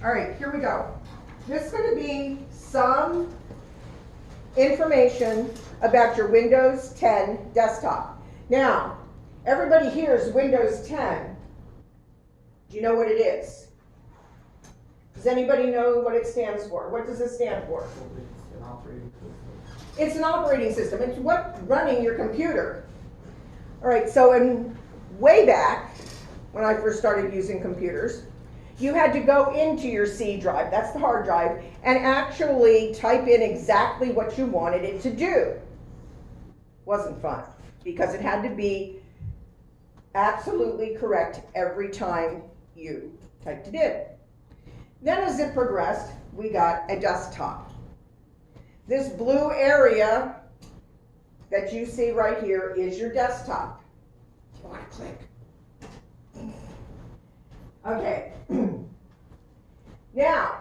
All right, here we go. This is going to be some information about your Windows 10 desktop. Now, everybody hears Windows 10. Do you know what it is? Does anybody know what it stands for? What does it stand for? It's an operating system. It's an operating system. It's what's running your computer. All right, so way back, when I first started using computers, you had to go into your C drive, that's the hard drive, and actually type in exactly what you wanted it to do. Wasn't fun, because it had to be absolutely correct every time you typed it in. Then as it progressed, we got a desktop. This blue area that you see right here is your desktop. You want to click? Okay. Now,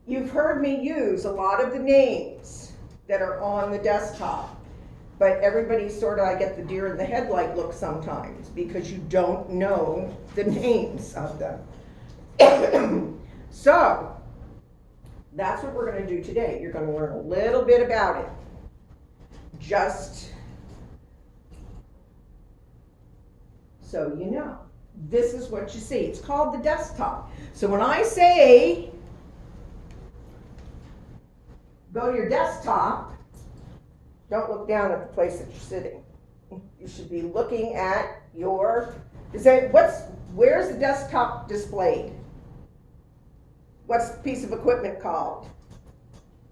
you've heard me use a lot of the names that are on the desktop, but everybody sort of, I get the deer in the headlight look sometimes because you don't know the names of them. So, that's what we're going to do today. You're going to learn a little bit about it. Just so you know. This is what you see. It's called the desktop. So when I say go to your desktop, don't look down at the place that you're sitting. You should be looking at your, where's the desktop displayed? What's the piece of equipment called?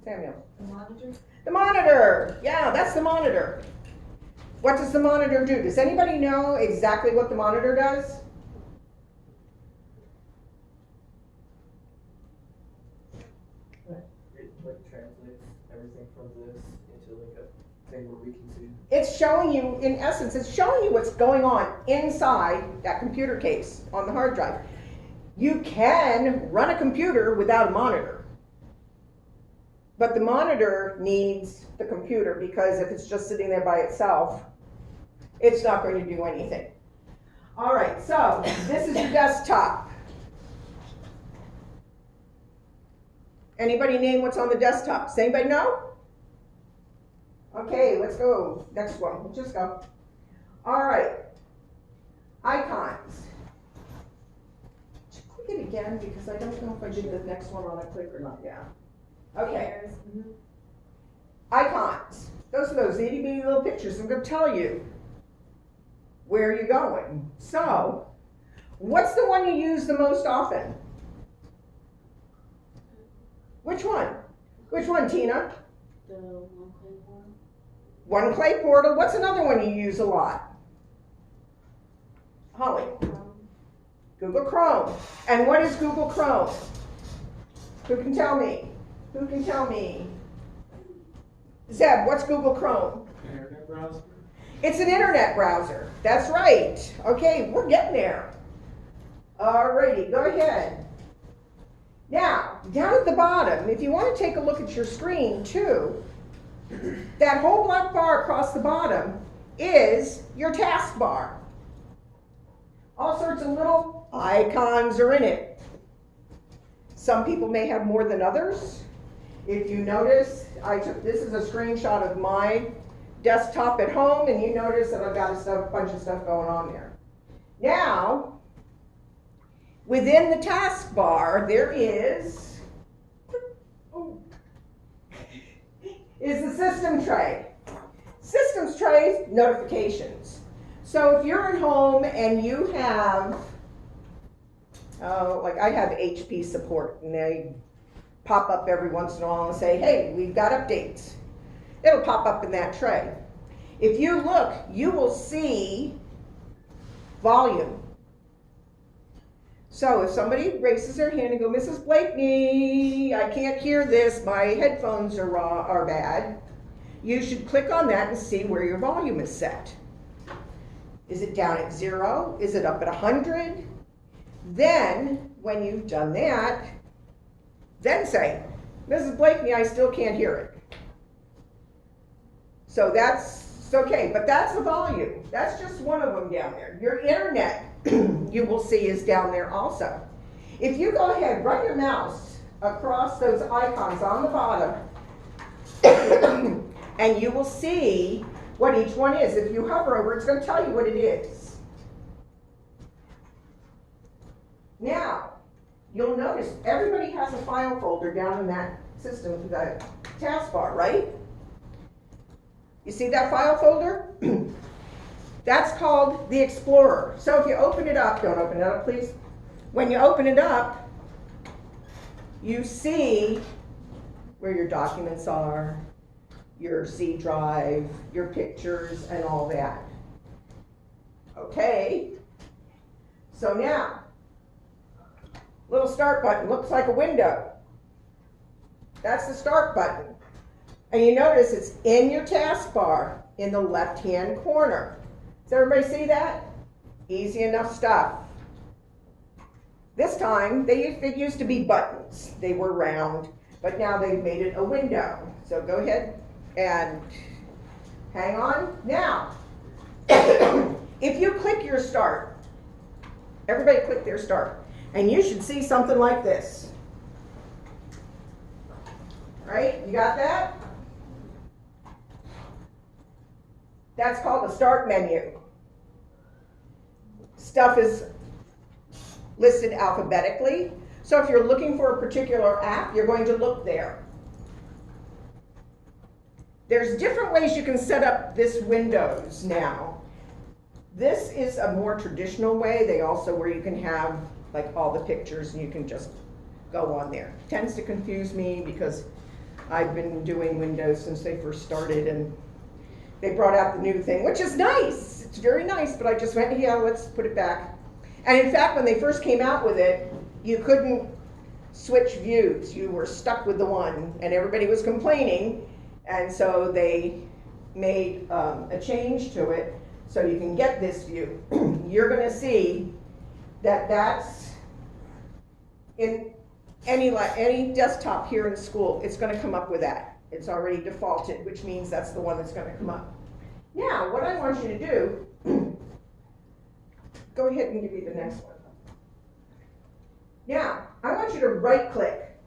Samuel? The monitor? The monitor. Yeah, that's the monitor. What does the monitor do? Does anybody know exactly what the monitor does? It translates everything from this into like a thing where we can see. It's showing you, in essence, it's showing you what's going on inside that computer case on the hard drive. You can run a computer without a monitor, but the monitor needs the computer because if it's just sitting there by itself, it's not going to do anything. All right, so this is your desktop. Anybody name what's on the desktop? Does anybody know? Okay, let's go. Next one. We'll just go. All right. Icons. Click it again because I don't know if I did the next one on a click or not. Yeah. Okay. Icons. Those are those itty bitty little pictures. I'm going to tell you where you're going. So, what's the one you use the most often? Which one? Which one, Tina? The one clay portal. One clay portal. What's another one you use a lot? Holly? Google Chrome. And what is Google Chrome? Who can tell me? Who can tell me? Zeb, what's Google Chrome? Internet browser? It's an internet browser. That's right. Okay, we're getting there. Alrighty, go ahead. Now, down at the bottom, if you want to take a look at your screen too, that whole black bar across the bottom is your taskbar. All sorts of little icons are in it. Some people may have more than others. If you notice, this is a screenshot of my desktop at home, and you notice that I've got a bunch of stuff going on there. Now, within the taskbar, there is the system tray. Systems tray, notifications. So if you're at home and you have, like I have HP support, and they pop up every once in a while and say, hey, we've got updates. It'll pop up in that tray. If you look, you will see volume. So if somebody raises their hand and go, Mrs. Blakeney, I can't hear this, my headphones are bad, you should click on that and see where your volume is set. Is it down at 0? Is it up at 100? Then, when you've done that, then say, Mrs. Blakeney, I still can't hear it. So that's okay, but that's the volume. That's just one of them down there. Your internet, you will see, is down there also. If you go ahead, run your mouse across those icons on the bottom, and you will see what each one is. If you hover over, it's going to tell you what it is. Now, you'll notice everybody has a file folder down in that system, the taskbar, right? You see that file folder? That's called the Explorer. So if you open it up, don't open it up, please. When you open it up, you see where your documents are, your C drive, your pictures, and all that. Okay, so now, little start button, looks like a window. That's the start button. And you notice it's in your taskbar in the left-hand corner. Does everybody see that? Easy enough stuff. This time, they used to be buttons. They were round, but now they've made it a window. So go ahead and hang on. Now, if you click your start, everybody click their start, and you should see something like this. Right? You got that? That's called the start menu. Stuff is listed alphabetically. So if you're looking for a particular app, you're going to look there. There's different ways you can set up this Windows now. This is a more traditional way. They also where you can have like all the pictures and you can just go on there. It tends to confuse me because I've been doing Windows since they first started, and they brought out the new thing, which is nice. It's very nice, but I just went, yeah, let's put it back. And in fact, when they first came out with it, you couldn't switch views. You were stuck with the one, and everybody was complaining. And so they made a change to it so you can get this view. You're going to see that that's in any desktop here in school, it's going to come up with that. It's already defaulted, which means that's the one that's going to come up. Now, what I want you to do, go ahead and give me the next one. Now, I want you to right-click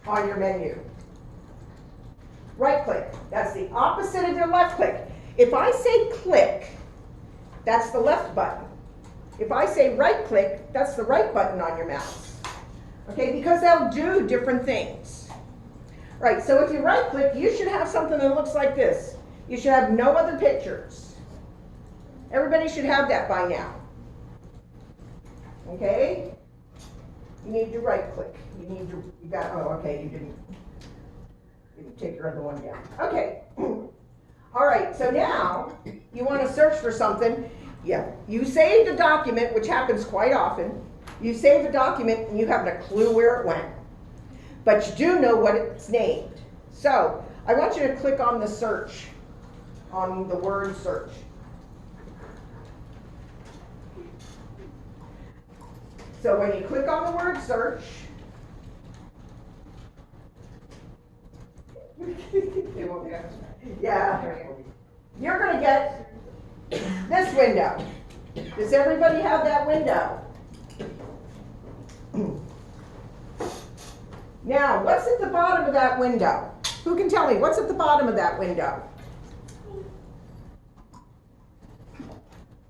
on your menu. Right-click. That's the opposite of your left-click. If I say click, that's the left button. If I say right-click, that's the right button on your mouse. Okay, because they'll do different things. Right, so if you right-click, you should have something that looks like this. You should have no other pictures. Everybody should have that by now. Okay? You need to right-click. You got, oh, okay, you didn't take your other one down. Okay. All right, so now you want to search for something. Yeah, you saved a document, which happens quite often. You save a document and you haven't a clue where it went. But you do know what it's named. So I want you to click on the search, on the word search. So when you click on the word search, yeah, you're going to get this window. Does everybody have that window? Now, what's at the bottom of that window? Who can tell me what's at the bottom of that window?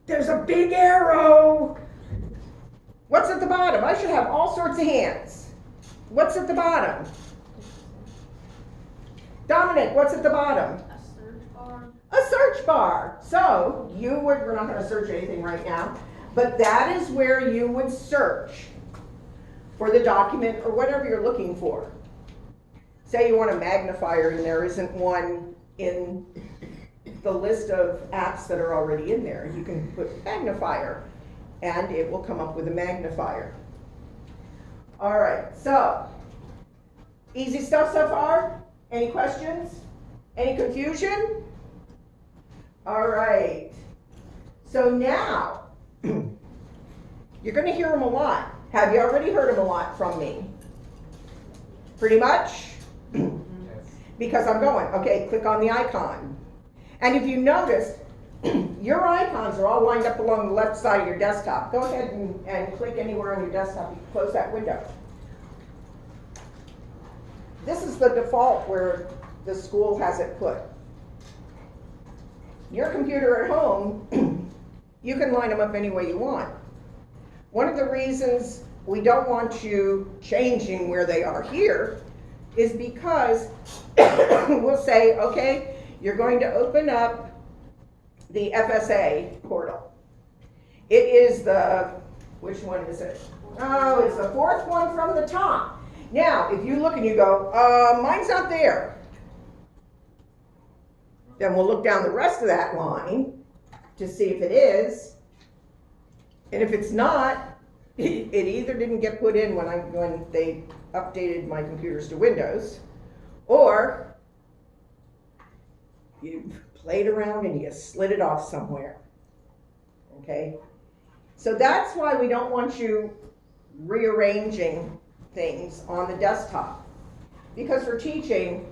There's a big arrow. What's at the bottom? I should have all sorts of hands. What's at the bottom? Dominic, what's at the bottom? A search bar. A search bar. So we're not going to search anything right now, but that is where you would search for the document or whatever you're looking for. Say you want a magnifier and there isn't one in the list of apps that are already in there. You can put magnifier and it will come up with a magnifier. All right, so easy stuff so far? Any questions? Any confusion? All right, so now you're going to hear them a lot. Have you already heard them a lot from me? Pretty much? Because I'm going. Okay, click on the icon. And if you notice, your icons are all lined up along the left side of your desktop. Go ahead and click anywhere on your desktop. You can close that window. This is the default where the school has it put. Your computer at home, you can line them up any way you want. One of the reasons we don't want you changing where they are here is because we'll say, okay, you're going to open up the FSA portal. It is the, which one is it? Oh, it's the fourth one from the top. Now, if you look and you go, mine's not there. Then we'll look down the rest of that line to see if it is. And if it's not, it either didn't get put in when they updated my computers to Windows, or you played around and you slid it off somewhere. Okay? So that's why we don't want you rearranging things on the desktop. Because for teaching,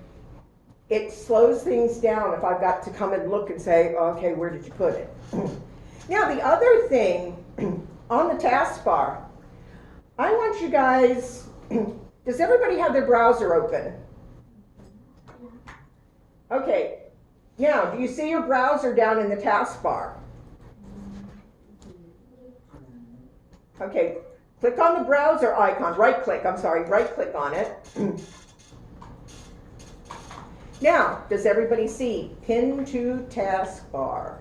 it slows things down if I've got to come and look and say, okay, where did you put it? Now, the other thing on the taskbar, I want you guys, does everybody have their browser open? Okay, now, do you see your browser down in the taskbar? Okay, click on the browser icon, right click on it. Now, does everybody see pin to taskbar?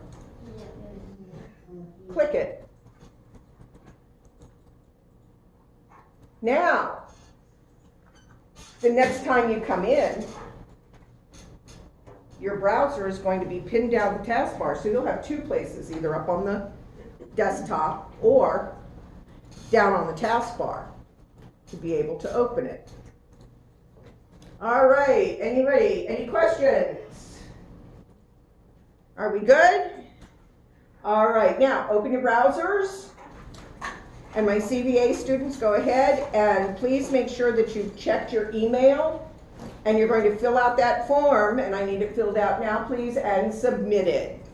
Click it. Now, the next time you come in, your browser is going to be pinned down the taskbar, so you'll have two places, either up on the desktop or down on the taskbar to be able to open it. All right, anybody, any questions? Are we good? All right, now open your browsers. And my CVA students, go ahead and please make sure that you've checked your email and you're going to fill out that form, and I need it filled out now, please, and submit it.